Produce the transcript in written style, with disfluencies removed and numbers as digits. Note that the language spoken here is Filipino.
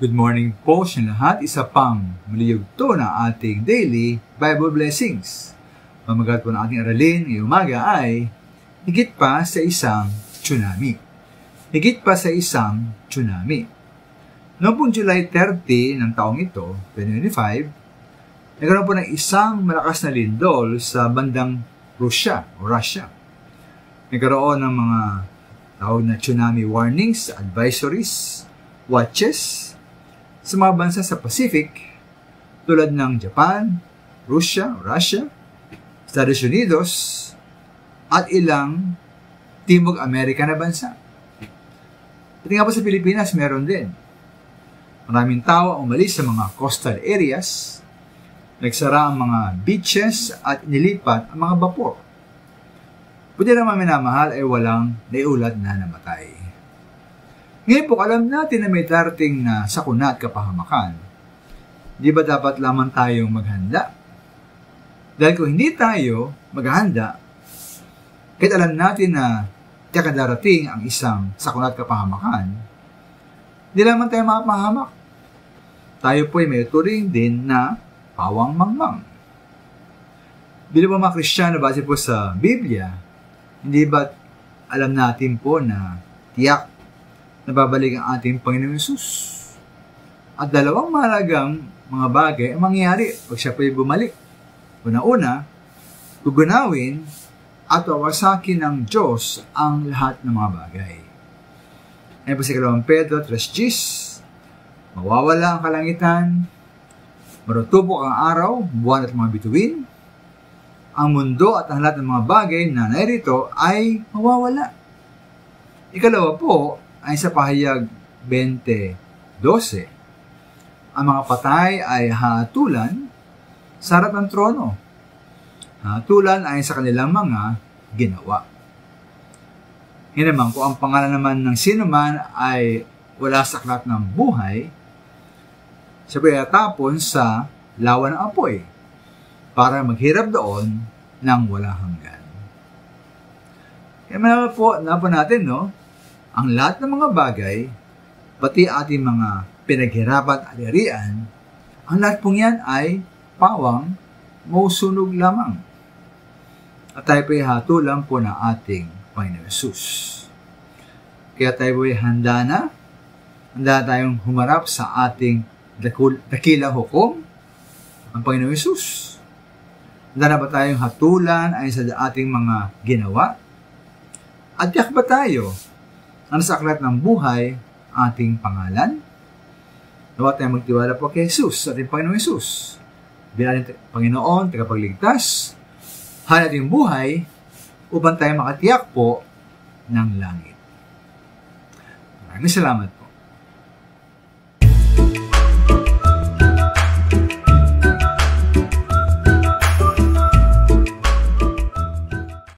Good morning po sa lahat. Isa pang maliyugto na ating daily Bible blessings. Pamagat po ng ating aralin ngayong umaga ay higit pa sa isang tsunami. Higit pa sa isang tsunami. Noong pong July 30 ng taong ito, 2025, nagkaroon po ng isang malakas na lindol sa bandang Russia. Nagkaroon ng mga tawag na tsunami warnings, advisories, watches sa mga bansa sa Pacific tulad ng Japan, Russia, Estados Unidos, at ilang Timog Amerika na bansa. Pati nga po sa Pilipinas, meron din. Maraming tao ang umalis sa mga coastal areas, nagsara ang mga beaches at inilipat ang mga bapor. Pwede naman minamahal ay walang naiulat na namatay. Ngayon po, alam natin na may darating na sakuna at kapahamakan. Di ba dapat lamang tayong maghanda? Dahil kung hindi tayo maghanda, kahit alam natin na tiyak na darating ang isang sakuna at kapahamakan, hindi lamang tayo makapahamak. Tayo po ay may turing din na pawang mangmang. Bilang mga Kristiyano, base po sa Biblia, hindi ba alam natin po na tiyak nababalik ang ating Panginoong Hesus? At dalawang mahalagang mga bagay ang mangyayari pag siya po'y bumalik. Una-una, gugunawin at wawasakin ng Diyos ang lahat ng mga bagay. Ngayon po sa 2 Pedro 3:10, mawawala ang kalangitan, marutubok ang araw, buwan at mga bituin, ang mundo at ang lahat ng mga bagay na narito ay mawawala. Ikalawa po, ay sa pahayag 20:12, ang mga patay ay hatulan sa harap ng trono. Hatulan ay sa kanilang mga ginawa. Ngayon naman, kung ang pangalan naman ng sino man ay wala sa aklat ng buhay, siya ay tapon sa lawa ng apoy para maghirap doon ng wala hanggan. Kaya malaman po natin, no? Ang lahat ng mga bagay, pati ating mga pinaghirapan at arian, ang lahat pong yan ay pawang mausunog lamang. At tayo po ay hatulan po ng ating Panginoon Hesus. Kaya tayo po ay handa tayong humarap sa ating dakilang hukom, ang Panginoon Hesus. Handa na ba tayong hatulan ay sa ating mga ginawa? At tiyak ba tayo ang sa aklat ng buhay ating pangalan? Dapat tayo magtiwala po kay Jesus, ating Panginoong Hesus. Bilang ating Panginoon, tagapagligtas, hal ating buhay upang tayo makatiyak po ng langit. Maraming salamat po.